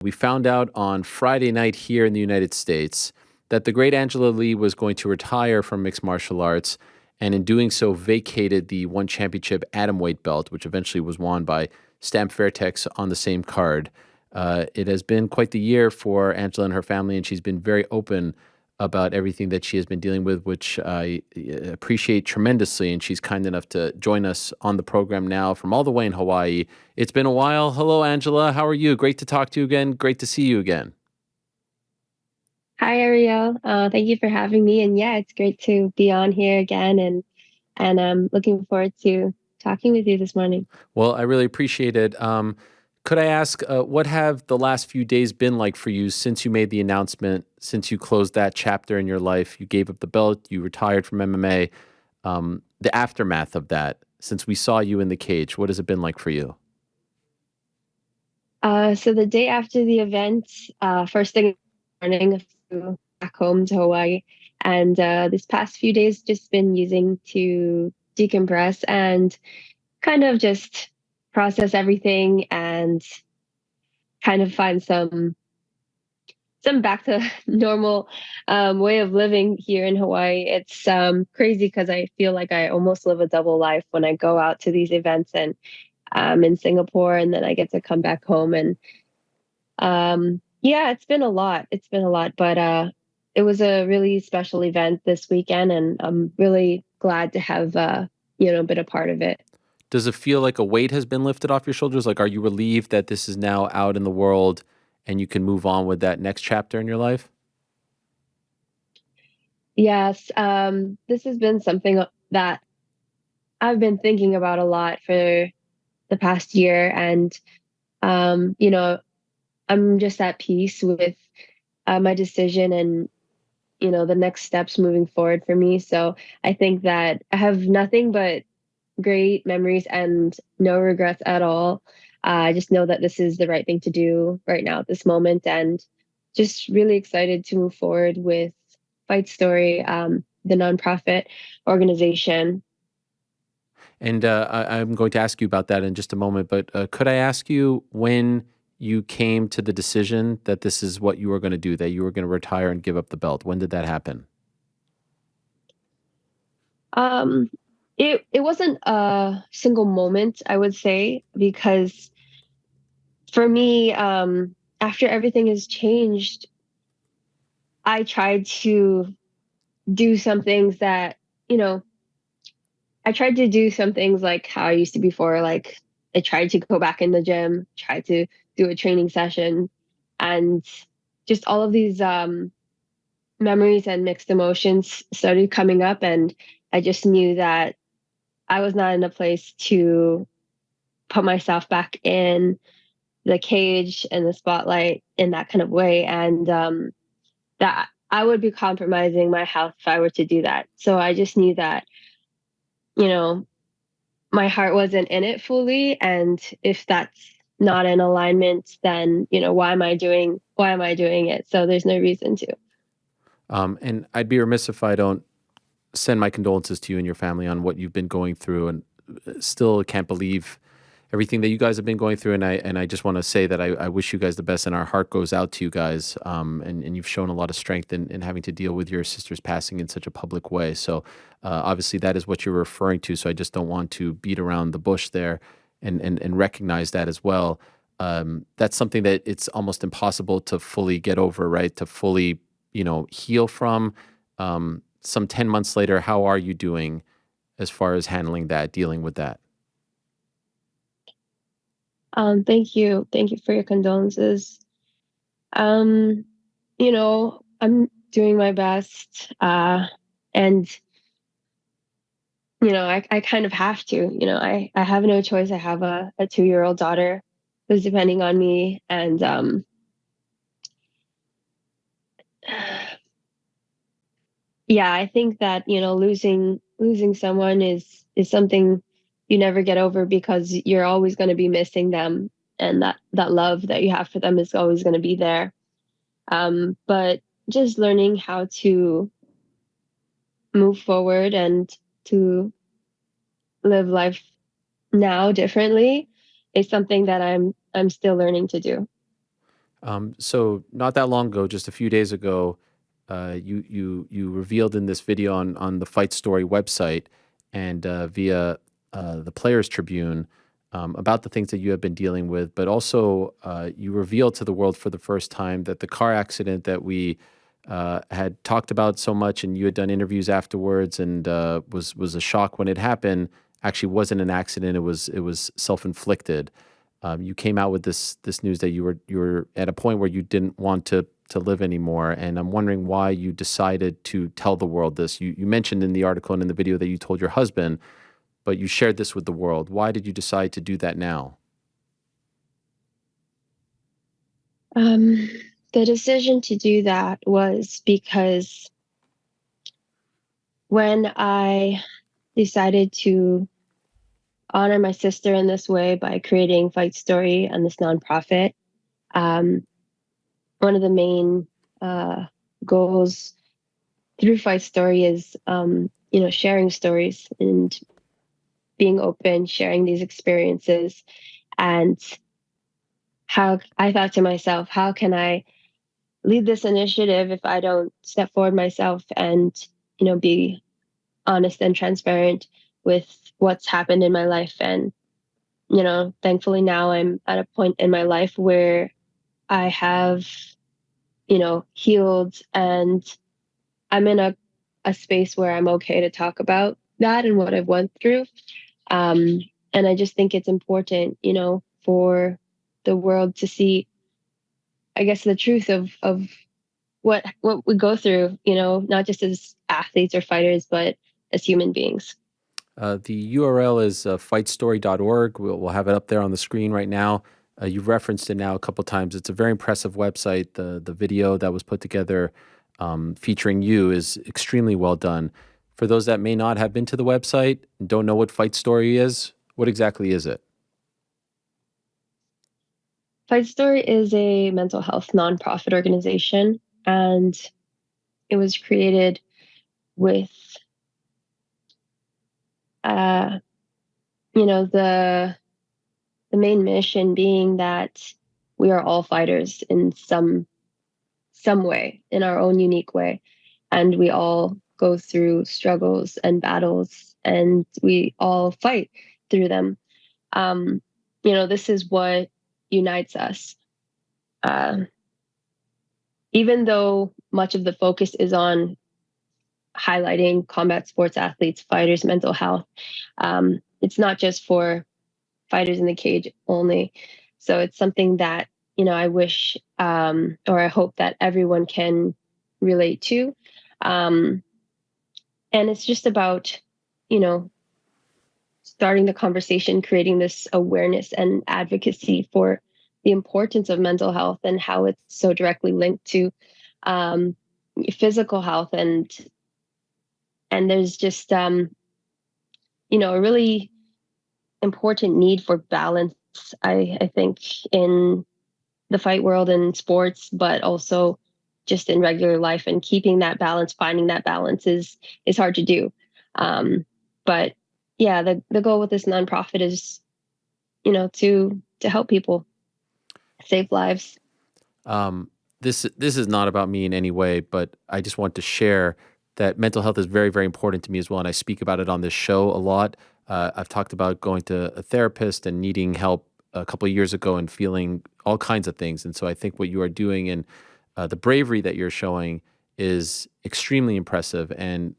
We found out on Friday night here in the United States that the great Angela Lee was going to retire from mixed martial arts, and in doing so, vacated the one championship atomweight belt, which eventually was won by Stamp Fairtex on the same card. It has been quite the year for Angela and her family, and she's been very open about everything that she has been dealing with, which I appreciate tremendously. And she's kind enough to join us on the program now from all the way in Hawaii. It's been a while. Hello, Angela. How are you? Great to talk to you again. Great to see you again. Hi, Ariel. Thank you for having me. And yeah, it's great to be on here again, and I'm looking forward to talking with you this morning. Well, I really appreciate it. Could I ask, what have the last few days been like for you since you made the announcement, since you closed that chapter in your life? You gave up the belt, you retired from MMA. The aftermath of that, since we saw you in the cage, what has it been like for you? So the day after the event, first thing in the morning, I flew back home to Hawaii, and this past few days just been using to decompress and kind of just process everything and kind of find some back to normal way of living here in Hawaii. It's crazy because I feel like I almost live a double life when I go out to these events and in Singapore, and then I get to come back home. And yeah, it's been a lot. It's been a lot, but it was a really special event this weekend, and I'm really glad to have been a part of it. Does it feel like a weight has been lifted off your shoulders? Like, are you relieved that this is now out in the world and you can move on with that next chapter in your life? Yes, this has been something that I've been thinking about a lot for the past year, and you know, I'm just at peace with my decision and the next steps moving forward for me. So I think that I have nothing but great memories and no regrets at all. I just know that this is the right thing to do right now at this moment, and just really excited to move forward with Fight Story, the nonprofit organization. And I'm going to ask you about that in just a moment. But could I ask you when you came to the decision that this is what you were going to do, that you were going to retire and give up the belt? When did that happen? Um, it wasn't a single moment, I would say, because for me, after everything has changed, I tried to do some things that, you know, I tried to do some things like how I used to before. Like I tried to go back in the gym, tried to do a training session, and just all of these memories and mixed emotions started coming up. And I just knew that I was not in a place to put myself back in the cage and the spotlight in that kind of way. And that I would be compromising my health if I were to do that. So I just knew that, you know, my heart wasn't in it fully. And if that's not in alignment, then, why am I doing it? So there's no reason to. And I'd be remiss if I don't send my condolences to you and your family on what you've been going through, and still can't believe everything that you guys have been going through. And I just want to say that I wish you guys the best, and our heart goes out to you guys. And you've shown a lot of strength in having to deal with your sister's passing in such a public way. So obviously that is what you're referring to. So I just don't want to beat around the bush there, and recognize that as well. That's something that it's almost impossible to fully get over, right? To fully, heal from. Some 10 months later, how are you doing as far as handling that, dealing with that? Thank you. Thank you for your condolences. Um, I'm doing my best. And I kind of have to. I have no choice. I have a 2-year-old daughter who's depending on me. And yeah, I think that, losing someone is something you never get over because you're always going to be missing them, and that love that you have for them is always going to be there. But just learning how to move forward and to live life now differently is something that I'm still learning to do. So not that long ago, just a few days ago, you revealed in this video on the Fight Story website and via the Players Tribune about the things that you have been dealing with, but also you revealed to the world for the first time that the car accident that we had talked about so much, and you had done interviews afterwards, and was a shock when it happened. Actually, wasn't an accident. It was self inflicted. You came out with this news that you were at a point where you didn't want to live anymore, and I'm wondering why you decided to tell the world this. You mentioned in the article and in the video that you told your husband, but you shared this with the world. Why did you decide to do that now? Um, the decision to do that was because when I decided to honor my sister in this way by creating Fight Story and this nonprofit, um, one of the main uh, goals through Fight Story is, sharing stories and being open, sharing these experiences. And how I thought to myself, how can I lead this initiative if I don't step forward myself and, be honest and transparent with what's happened in my life? And, thankfully now I'm at a point in my life where I have, healed, and I'm in a space where I'm okay to talk about that and what I've went through. Um, and I just think it's important, for the world to see, I guess, the truth of what we go through, not just as athletes or fighters, but as human beings. The URL is fightstory.org. We'll have it up there on the screen right now. You've referenced it now a couple times. It's a very impressive website. The video that was put together featuring you is extremely well done. For those that may not have been to the website and don't know what Fight Story is, what exactly is it? Fight Story is a mental health nonprofit organization, and it was created with, uh, the main mission being that we are all fighters in some way, in our own unique way, and we all go through struggles and battles, and we all fight through them. um, this is what unites us. uh, Even though much of the focus is on highlighting combat sports athletes, fighters, mental health, it's not just for fighters in the cage only. So it's something that, I wish, or I hope that everyone can relate to. Um, and it's just about, you know, starting the conversation, creating this awareness and advocacy for the importance of mental health and how it's so directly linked to um, physical health. And there's just, a really important need for balance, I think, in the fight world and sports, but also just in regular life. And keeping that balance, finding that balance is hard to do. Um, but yeah, the goal with this nonprofit is, to help people, save lives. Um, this is not about me in any way, but I just want to share that mental health is very, very important to me as well, and I speak about it on this show a lot. I've talked about going to a therapist and needing help a couple of years ago and feeling all kinds of things, and so I think what you are doing and the bravery that you're showing is extremely impressive. And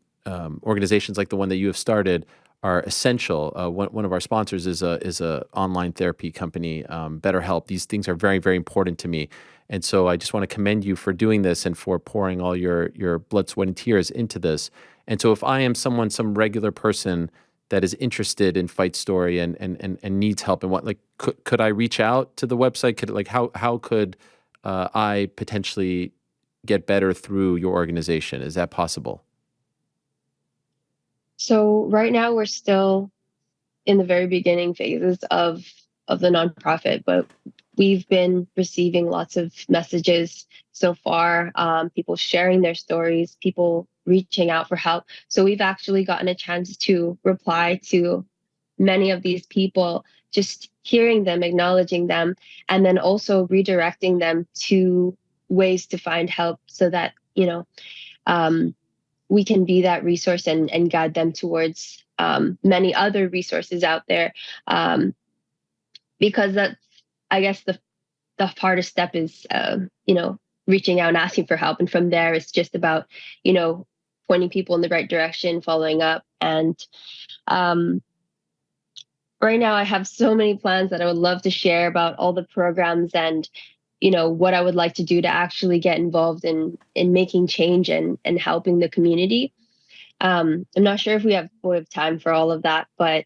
organizations like the one that you have started are essential. One of our sponsors is a online therapy company, BetterHelp. These things are very, very important to me. And so I just want to commend you for doing this and for pouring all your blood, sweat, and tears into this. And so if I am some regular person that is interested in Fight Story and needs help and what, like, could I reach out to the website? Could, like, how could I potentially get better through your organization? Is that possible? So right now we're still in the very beginning phases of the nonprofit, but we've been receiving lots of messages so far. People sharing their stories, people reaching out for help. So we've actually gotten a chance to reply to many of these people, just hearing them, acknowledging them, and then also redirecting them to ways to find help so that, um, we can be that resource and guide them towards many other resources out there. Um, because that's, I guess, the hardest step is, reaching out and asking for help. And from there, it's just about, you know, pointing people in the right direction, following up. And um, right now, I have so many plans that I would love to share about all the programs and, what I would like to do to actually get involved in making change and helping the community. I'm not sure if we have time for all of that, but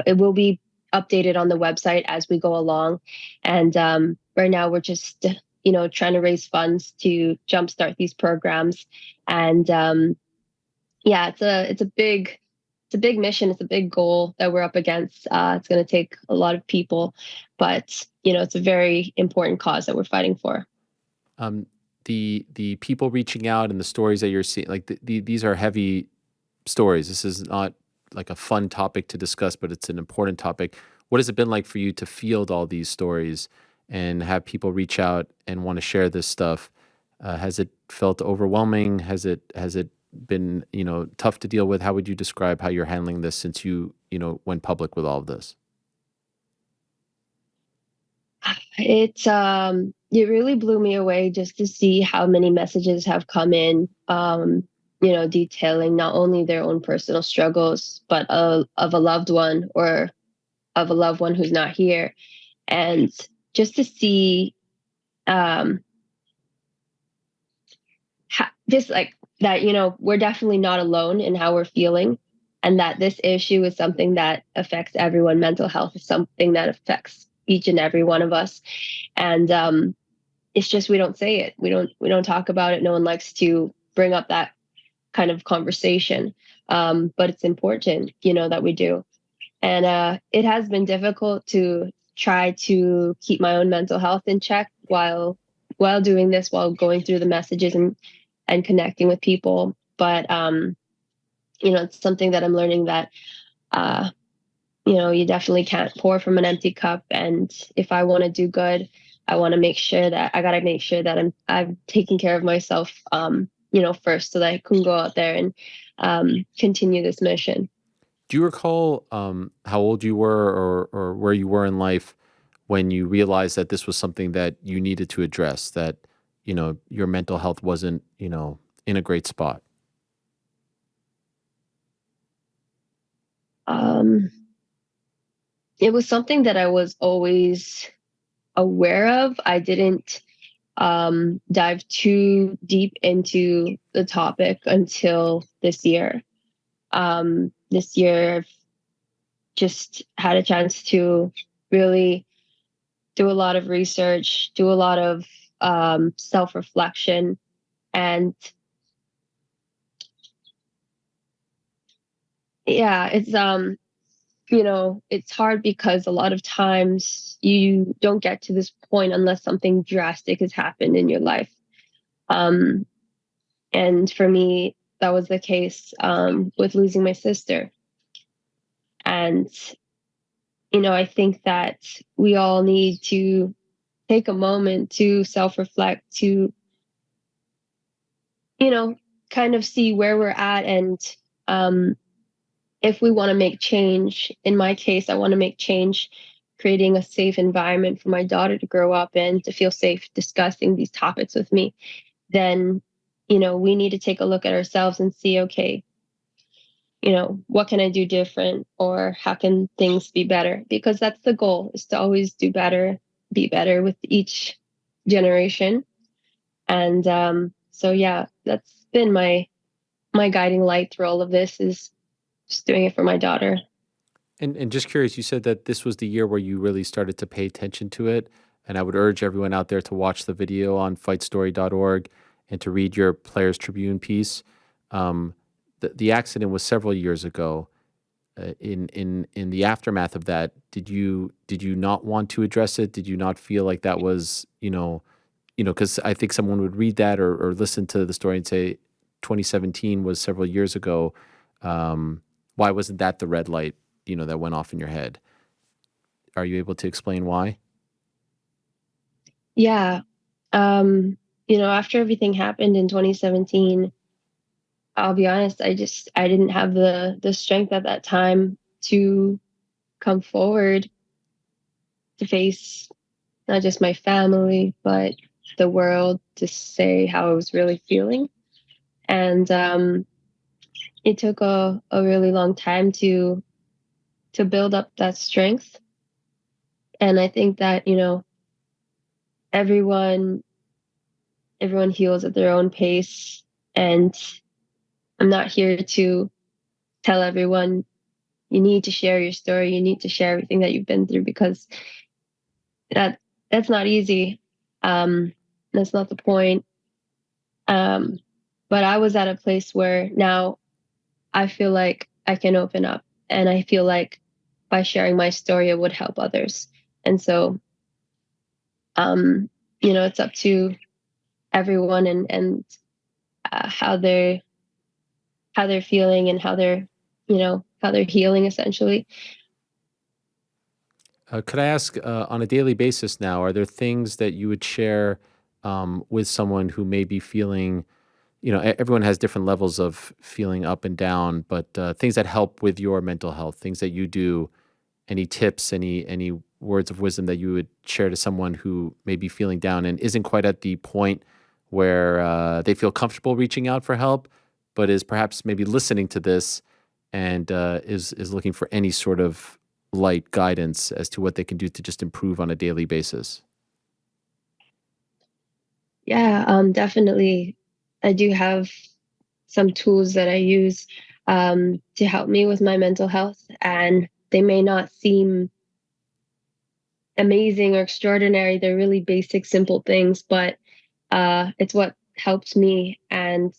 it will be updated on the website as we go along. And right now, we're just trying to raise funds to jumpstart these programs. And yeah, it's a big mission. It's a big goal that we're up against. It's going to take a lot of people, but it's a very important cause that we're fighting for. Um, the people reaching out and the stories that you're seeing, like these are heavy stories. This is not like a fun topic to discuss, but it's an important topic. What has it been like for you to field all these stories and have people reach out and want to share this stuff? Has it felt overwhelming? Has it been tough to deal with? How would you describe how you're handling this since you went public with all of this? It really blew me away just to see how many messages have come in, detailing not only their own personal struggles, but of a loved one or of a loved one who's not here. And just to see, um, just like that, we're definitely not alone in how we're feeling, and that this issue is something that affects everyone. Mental health is something that affects each and every one of us. And it's just we don't say it. We don't talk about it. No one likes to bring up that kind of conversation. But it's important, that we do. And it has been difficult to try to keep my own mental health in check while doing this, while going through the messages and connecting with people. But it's something that I'm learning that uh, you definitely can't pour from an empty cup. And if I want to do good, I want to make sure that I got to make sure that I'm taking care of myself, first, so that I can go out there and continue this mission. Do you recall how old you were or where you were in life when you realized that this was something that you needed to address, that, your mental health wasn't in a great spot? Um, it was something that I was always aware of. I didn't dive too deep into the topic until this year. This year, I've just had a chance to really do a lot of research, do a lot of self reflection, and yeah, it's hard because a lot of times you don't get to this point unless something drastic has happened in your life. Um, and for me, that was the case with losing my sister. And I think that we all need to take a moment to self reflect, to you know kind of see where we're at, and um, if we want to make change. In my case, I want to make change creating a safe environment for my daughter to grow up in, to feel safe discussing these topics with me. Then we need to take a look at ourselves and see, okay, what can I do different, or how can things be better? Because that's the goal, is to always do better, be better with each generation. And so yeah, that's been my guiding light through all of this, is just doing it for my daughter. And just curious, you said that this was the year where you really started to pay attention to it. And I would urge everyone out there to watch the video on fightstory.org and to read your Players Tribune piece. Um, the accident was several years ago. In the aftermath of that, did you not want to address it? Did you not feel like that was because I think someone would read that or listen to the story and say 2017 was several years ago. Why wasn't that the red light that went off in your head? Are you able to explain why? Yeah. Um, after everything happened in 2017, I'll be honest, I didn't have the strength at that time to come forward to face not just my family, but the world, to say how I was really feeling. And it took a really long time to build up that strength. And I think that, everyone everyone heals at their own pace. And I'm not here to tell everyone you need to share your story, you need to share everything that you've been through, because that that's not easy. Um, that's not the point. Um, but I was at a place where now I feel like I can open up, and I feel like by sharing my story, it would help others. And so, um, it's up to everyone, and how they're feeling, and how they're healing, essentially. Could I ask, on a daily basis now, are there things that you would share with someone who may be feeling, everyone has different levels of feeling up and down, but things that help with your mental health, things that you do, any tips, any words of wisdom that you would share to someone who may be feeling down and isn't quite at the point where they feel comfortable reaching out for help, but is perhaps maybe listening to this and is looking for any sort of light guidance as to what they can do to just improve on a daily basis? Yeah, definitely. I do have some tools that I use to help me with my mental health, and they may not seem amazing or extraordinary. They're really basic, simple things, but it's what helps me. And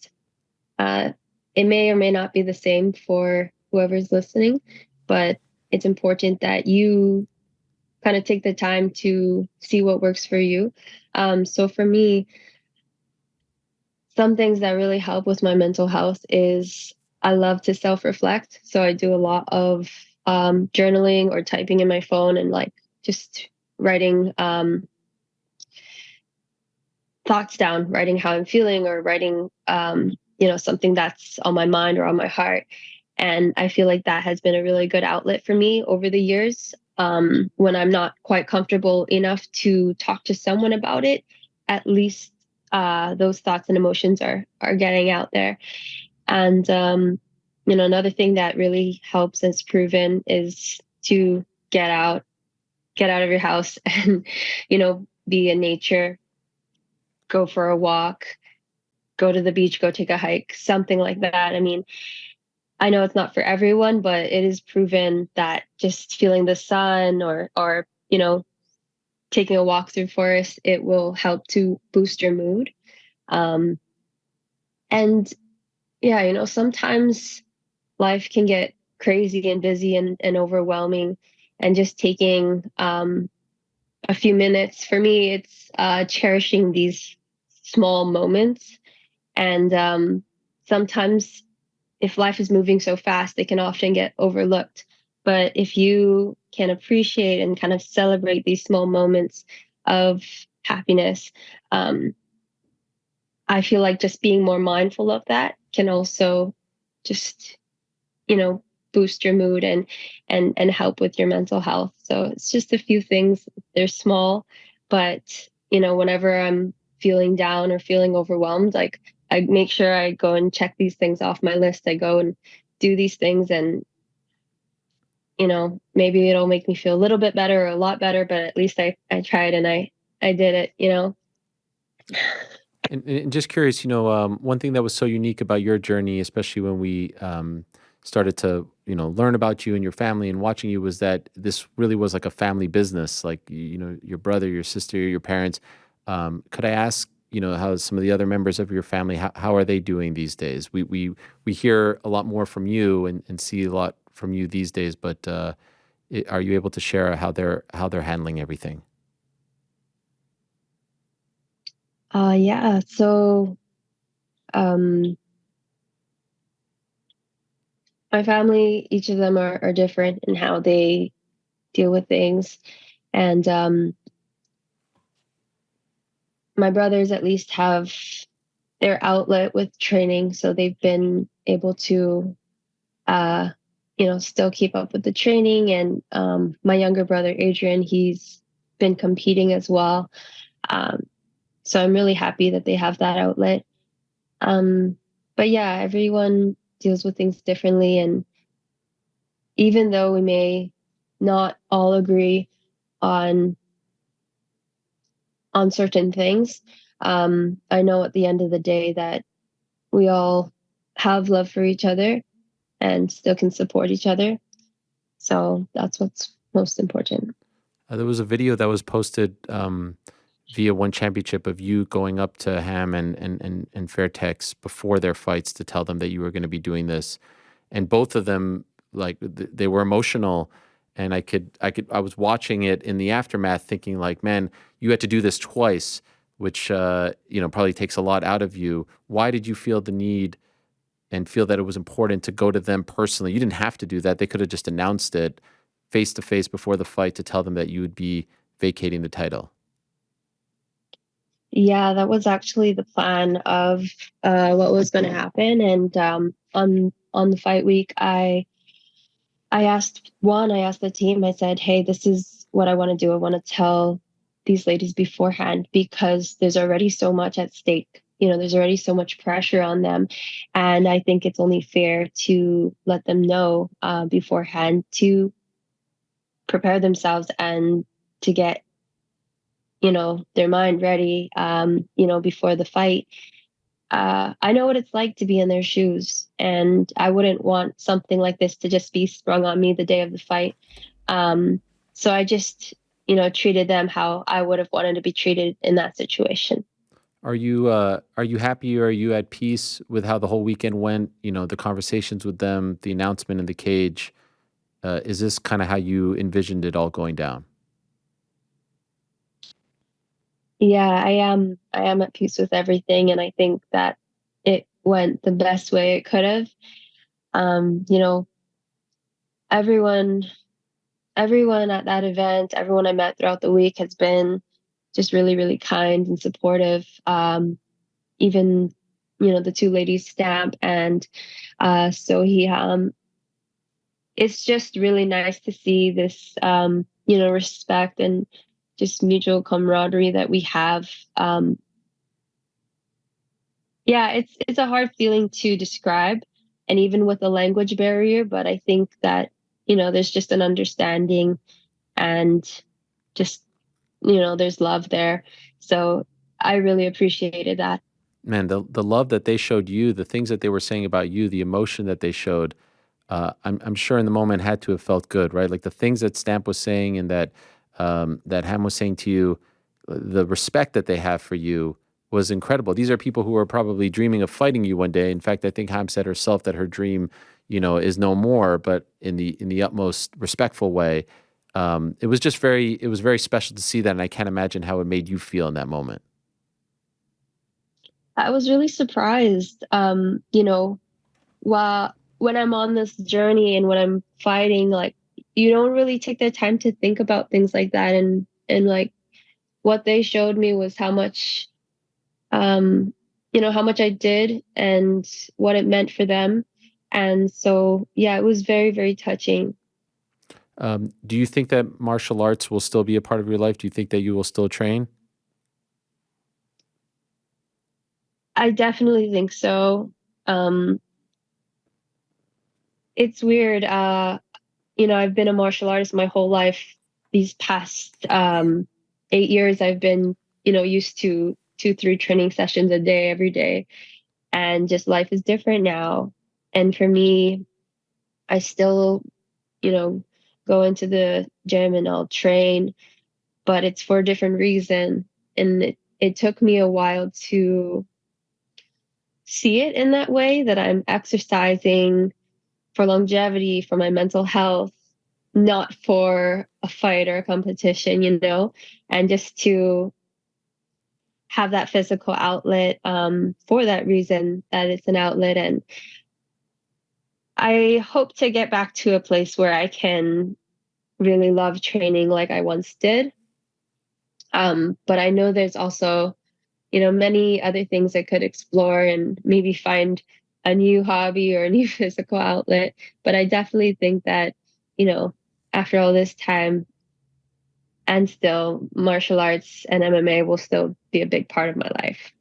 uh, it may or may not be the same for whoever's listening, but it's important that you kind of take the time to see what works for you. So for me, some things that really help with my mental health is I love to self reflect. So I do a lot of journaling or typing in my phone, and like just writing thoughts down, writing how I'm feeling, or writing, something that's on my mind or on my heart. And I feel like that has been a really good outlet for me over the years. When I'm not quite comfortable enough to talk to someone about it, at least those thoughts and emotions are getting out there. And another thing that really helps and is proven is to get out of your house, and be in nature, go for a walk, go to the beach, go take a hike, something like that. I mean, I know it's not for everyone, but it is proven that just feeling the sun, or taking a walk through forest, it will help to boost your mood. Um, and yeah, sometimes life can get crazy and busy and overwhelming, and just taking a few minutes, for me, it's cherishing these small moments. And sometimes, if life is moving so fast, they can often get overlooked. But if you can appreciate and kind of celebrate these small moments of happiness, um, I feel like just being more mindful of that can also just, you know, boost your mood, and help with your mental health. So it's just a few things. They're small, but whenever I'm feeling down or feeling overwhelmed, like, I make sure I go and check these things off my list. I go and do these things, and maybe it'll make me feel a little bit better or a lot better, but at least I tried, and I did it. And just curious, one thing that was so unique about your journey, especially when we started to, learn about you and your family and watching you, was that this really was like a family business. Like, your brother, your sister, your parents. Could I ask, how some of the other members of your family, how are they doing these days? We hear a lot more from you and see a lot from you these days, but are you able to share how they're handling everything? Yeah. So um, my family, each of them are different in how they deal with things. And my brothers at least have their outlet with training, so they've been able to, uh, still keep up with the training. And my younger brother, Adrian, he's been competing as well. Um, so I'm really happy that they have that outlet. Um, but yeah, everyone deals with things differently. And even though we may not all agree on certain things, I know at the end of the day that we all have love for each other and still can support each other. So that's what's most important. There was a video that was posted via One Championship of you going up to Ham and Fairtex before their fights to tell them that you were going to be doing this, and both of them like they were emotional, and I was watching it in the aftermath, thinking like, man, you had to do this twice, which probably takes a lot out of you. Why did you feel the need and feel that it was important to go to them personally? You didn't have to do that. They could have just announced it face to face before the fight to tell them that you would be vacating the title. Yeah, that was actually the plan of what was going to happen. And on the fight week, I asked the team, I said, hey, this is what I want to do. I want to tell these ladies beforehand because there's already so much at stake. There's already so much pressure on them. And I think it's only fair to let them know beforehand to prepare themselves and to get, their mind ready, before the fight. I know what it's like to be in their shoes, and I wouldn't want something like this to just be sprung on me the day of the fight. Um, so I just, treated them how I would have wanted to be treated in that situation. Are you happy, or are you at peace with how the whole weekend went? The conversations with them, the announcement in the cage. Is this kind of how you envisioned it all going down? Yeah, I am. I am at peace with everything, and I think that it went the best way it could have. Um, you know, everyone, everyone at that event, everyone I met throughout the week has been just really, really kind and supportive. Even, the two ladies, Stamp and Sohi. It's just really nice to see this, respect and just mutual camaraderie that we have. Um, yeah, it's a hard feeling to describe, and even with a language barrier, but I think that, there's just an understanding and just, there's love there. So I really appreciated that. Man, the love that they showed you, the things that they were saying about you, the emotion that they showed, I'm sure in the moment had to have felt good, right? Like the things that Stamp was saying and that Ham was saying to you, the respect that they have for you was incredible. These are people who are probably dreaming of fighting you one day. In fact, I think Ham said herself that her dream, is no more, but in the utmost respectful way. It was very special to see that, and I can't imagine how it made you feel in that moment. I was really surprised. While when I'm on this journey and when I'm fighting, like you don't really take the time to think about things like that. And like what they showed me was how much, how much I did and what it meant for them. And so, yeah, it was very, very touching. Do you think that martial arts will still be a part of your life? Do you think that you will still train? I definitely think so. Um, it's weird. I've been a martial artist my whole life. These past 8 years, I've been, used to 2, 3 training sessions a day, every day. And just life is different now. And for me, I still, you know, go into the gym and I'll train, but it's for a different reason. And it took me a while to see it in that way that I'm exercising for longevity, for my mental health, not for a fight or a competition, and just to have that physical outlet for that reason that it's an outlet. And I hope to get back to a place where I can really love training like I once did. But I know there's also, many other things I could explore and maybe find a new hobby or a new physical outlet. But I definitely think that, you know, after all this time, and still martial arts and MMA will still be a big part of my life.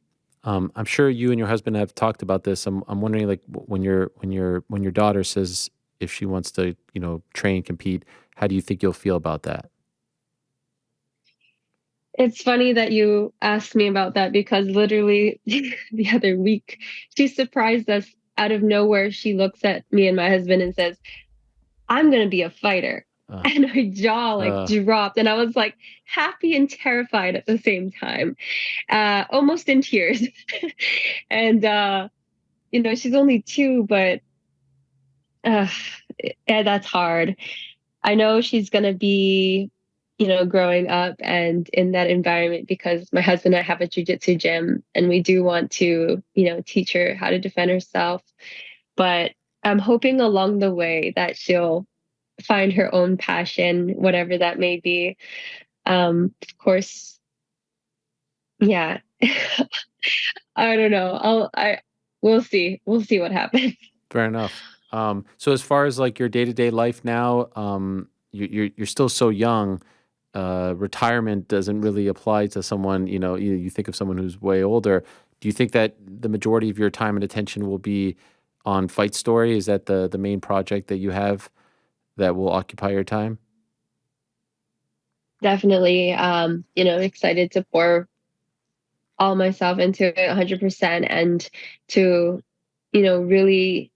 I'm sure you and your husband have talked about this. I'm wondering, like, when your daughter says if she wants to, train, compete, how do you think you'll feel about that? It's funny that you asked me about that because literally the other week she surprised us out of nowhere. She looks at me and my husband and says, "I'm going to be a fighter." Uh, And her jaw like uh, dropped and I was like happy and terrified at the same time. Almost in tears. And she's only 2, but uh, yeah, that's hard. I know she's going to be, growing up and in that environment because my husband and I have a jujitsu gym and we do want to, teach her how to defend herself. But I'm hoping along the way that she'll find her own passion, whatever that may be. Of course, yeah. I don't know. We'll see. We'll see what happens. Fair enough. So as far as like your day to day life now, you're still so young. Retirement doesn't really apply to someone. You think of someone who's way older. Do you think that the majority of your time and attention will be on Fight Story? Is that the main project that you have that will occupy your time? Definitely, excited to pour all myself into it 100% and to, really,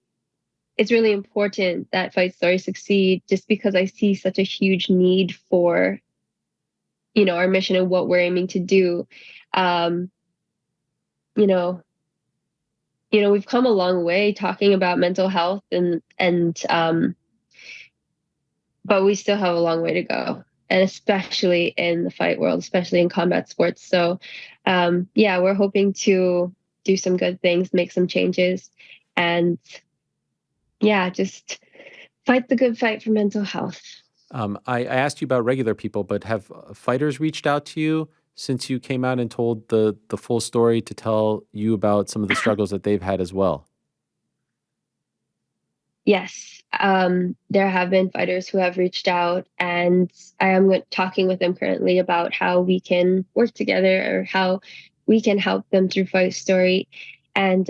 it's really important that Fight Story succeed just because I see such a huge need for, our mission and what we're aiming to do. Um, you know, we've come a long way talking about mental health and but we still have a long way to go, and especially in the fight world, especially in combat sports. So, yeah, we're hoping to do some good things, make some changes, and yeah, just fight the good fight for mental health. I asked you about regular people, but have fighters reached out to you since you came out and told the full story to tell you about some of the struggles that they've had as well? Yes, there have been fighters who have reached out, and I am talking with them currently about how we can work together or how we can help them through Fight Story. And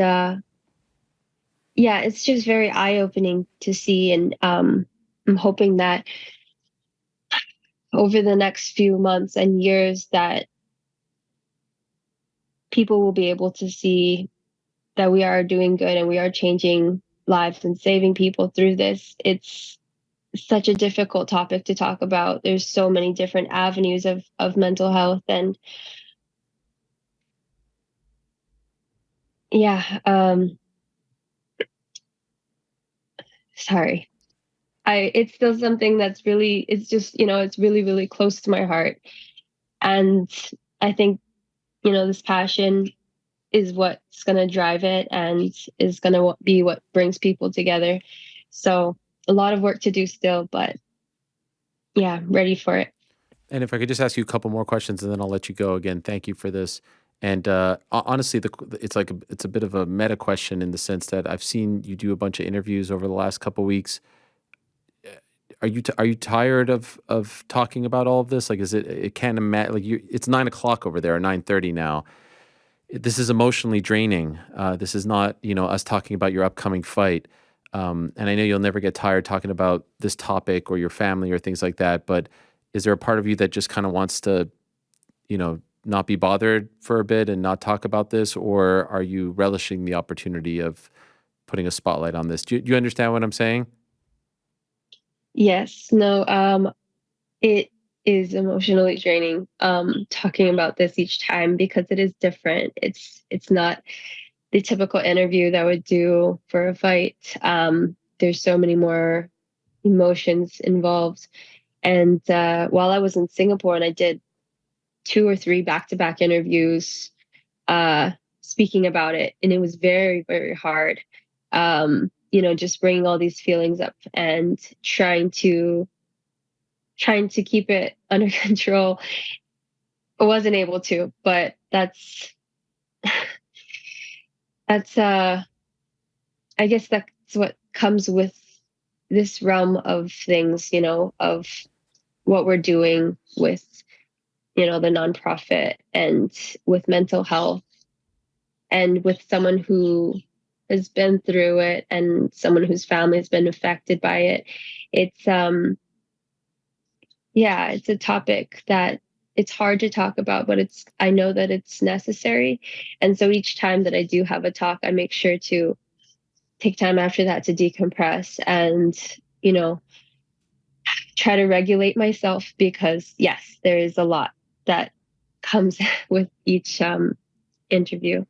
yeah, it's just very eye opening to see. And I'm hoping that over the next few months and years that people will be able to see that we are doing good and we are changing lives and saving people through this. It's such a difficult topic to talk about. There's so many different avenues of mental health, and yeah, sorry. It's still something that's really, it's just, it's really, really close to my heart. And I think, this passion is what's going to drive it and is going to be what brings people together. So a lot of work to do still, but yeah, ready for it. And if I could just ask you a couple more questions, and then I'll let you go. Again, thank you for this. And honestly, it's a bit of a meta question in the sense that I've seen you do a bunch of interviews over the last couple weeks. Are you tired of talking about all of this? Like, is it can't imagine like you? It's 9 o'clock over there, or 9:30 now. This is emotionally draining. This is not us talking about your upcoming fight. And I know you'll never get tired talking about this topic or your family or things like that. But is there a part of you that just kind of wants to not be bothered for a bit and not talk about this, or are you relishing the opportunity of putting a spotlight on this? Do you understand what I'm saying? Yes, no, it is emotionally draining talking about this each time because it is different. It's not the typical interview that I would do for a fight. There's so many more emotions involved. And while I was in Singapore and I did 2 or 3 back-to-back interviews uh, speaking about it, and it was very, very hard. Just bringing all these feelings up and trying to trying to keep it under control. I wasn't able to, but that's I guess that's what comes with this realm of things, of what we're doing with, the nonprofit and with mental health and with someone who has been through it and someone whose family has been affected by it. It's yeah, it's a topic that it's hard to talk about, but I know that it's necessary. And so each time that I do have a talk, I make sure to take time after that to decompress and, you know, try to regulate myself because yes, there is a lot that comes with each interview.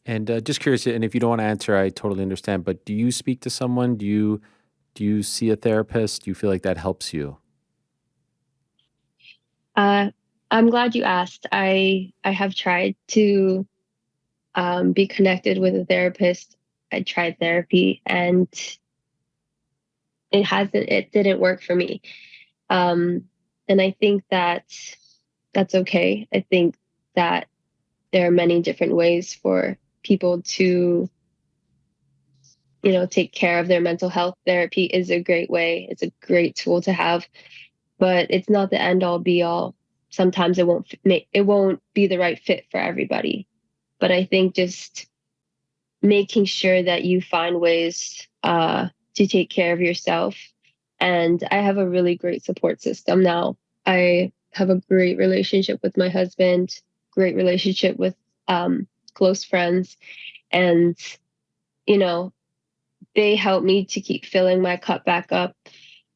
And just curious, and if you don't want to answer, I totally understand. But do you speak to someone? Do you see a therapist? Do you feel like that helps you? Uh, I'm glad you asked. I have tried to be connected with a therapist. I tried therapy, and it didn't work for me. Um, and I think that that's okay. I think that there are many different ways for people to, take care of their mental health. Therapy is a great way. It's a great tool to have, but it's not the end all be all. Sometimes it won't be the right fit for everybody. But I think just making sure that you find ways to take care of yourself. And I have a really great support system now. I have a great relationship with my husband, great relationship with close friends, and you know they help me to keep filling my cup back up.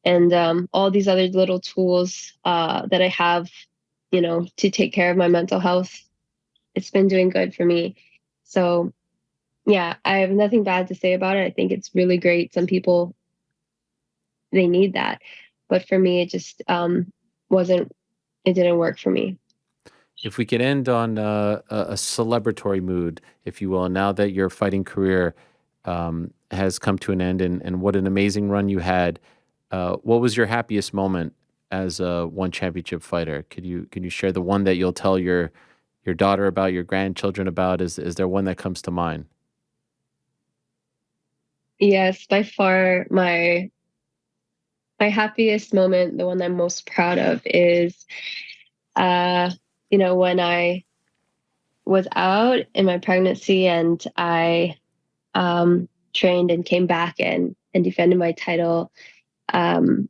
And all these other little tools that I have, to take care of my mental health, it's been doing good for me. So yeah, I have nothing bad to say about it. I think it's really great. Some people, they need that. But for me, it just wasn't, it didn't work for me. If we could end on a celebratory mood, if you will, now that your fighting career has come to an end, and what an amazing run you had, what was your happiest moment as a one championship fighter? Can you share the one that you'll tell your daughter about, your grandchildren about? Is there one that comes to mind? Yes, by far my happiest moment, the one I'm most proud of is, uh, when I was out in my pregnancy and I trained and came back and defended my title. Um,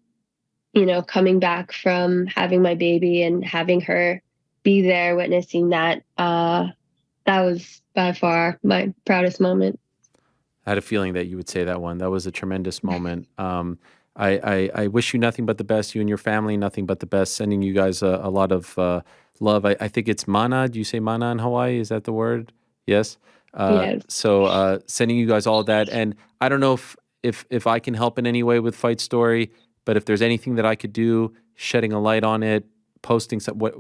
coming back from having my baby and having her be there witnessing that, that was by far my proudest moment. I had a feeling that you would say that one. That was a tremendous moment. I wish you nothing but the best, you and your family, nothing but the best. Sending you guys a lot of love. I think it's mana. Do you say mana in Hawaii? Is that the word? Yes. Yes. Sending you guys all that. And I don't know if I can help in any way with Fight Story, but if there's anything that I could do, shedding a light on it, posting some, what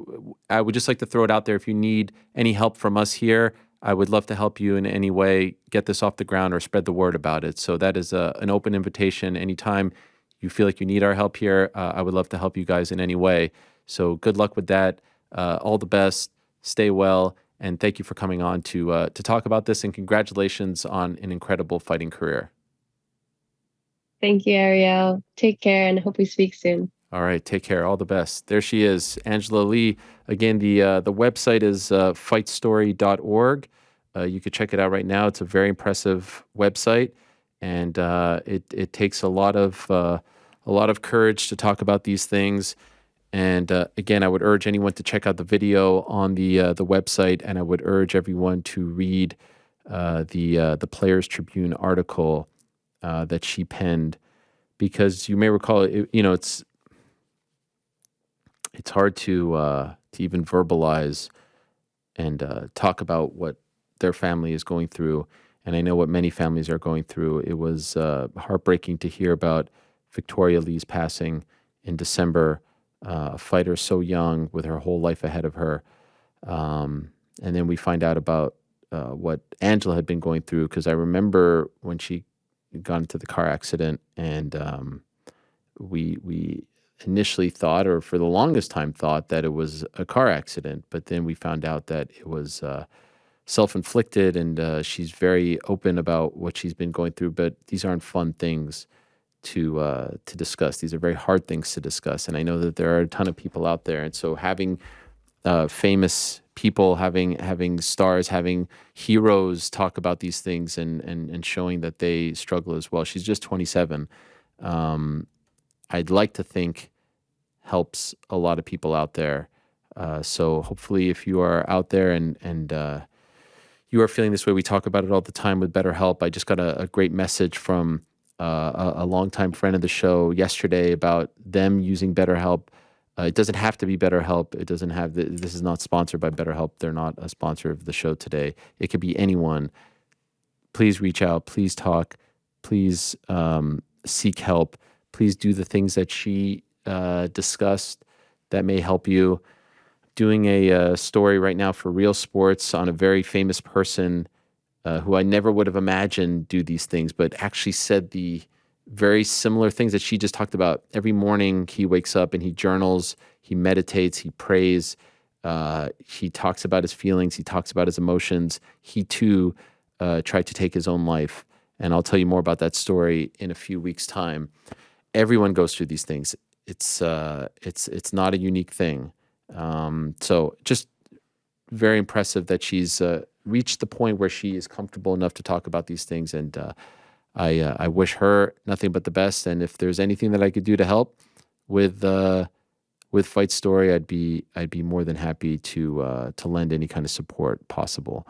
I would just like to throw it out there. If you need any help from us here, I would love to help you in any way get this off the ground or spread the word about it. So that is an open invitation. Anytime you feel like you need our help here, I would love to help you guys in any way. So good luck with that. All the best. Stay well, and thank you for coming on to talk about this. And congratulations on an incredible fighting career. Thank you, Ariel. Take care and hope we speak soon. All right, take care. All the best. There she is, Angela Lee. Again, the website is fightstory.org. You could check it out right now. It's a very impressive website, and it takes a lot of courage to talk about these things. And again, I would urge anyone to check out the video on the website, and I would urge everyone to read the Players Tribune article that she penned, because you may recall, it's hard to even verbalize and talk about what their family is going through. And I know what many families are going through. It was heartbreaking to hear about Victoria Lee's passing in December, a fighter so young with her whole life ahead of her. And then we find out about what Angela had been going through, because I remember when she got into the car accident, and we initially thought, or for the longest time thought, that it was a car accident. But then we found out that it was self-inflicted, and she's very open about what she's been going through. But these aren't fun things to discuss. These are very hard things to discuss, and I know that there are a ton of people out there. And so having famous people, having stars, having heroes talk about these things, and showing that they struggle as well. She's just 27. Um, I'd like to think helps a lot of people out there. So hopefully, if you are out there and you are feeling this way, we talk about it all the time with BetterHelp. I just got a great message from a longtime friend of the show yesterday about them using BetterHelp. It doesn't have to be BetterHelp. It doesn't have this is not sponsored by BetterHelp. They're not a sponsor of the show today. It could be anyone. Please reach out. Please talk. Please seek help. Please do the things that she discussed that may help you. Doing a story right now for Real Sports on a very famous person who I never would have imagined do these things, but actually said the very similar things that she just talked about. Every morning he wakes up and he journals, he meditates, he prays, he talks about his feelings, he talks about his emotions. He too tried to take his own life. And I'll tell you more about that story in a few weeks' time. Everyone goes through these things. It's not a unique thing. So just very impressive that she's reached the point where she is comfortable enough to talk about these things. And I wish her nothing but the best. And if there's anything that I could do to help with Fight Story, I'd be more than happy to lend any kind of support possible.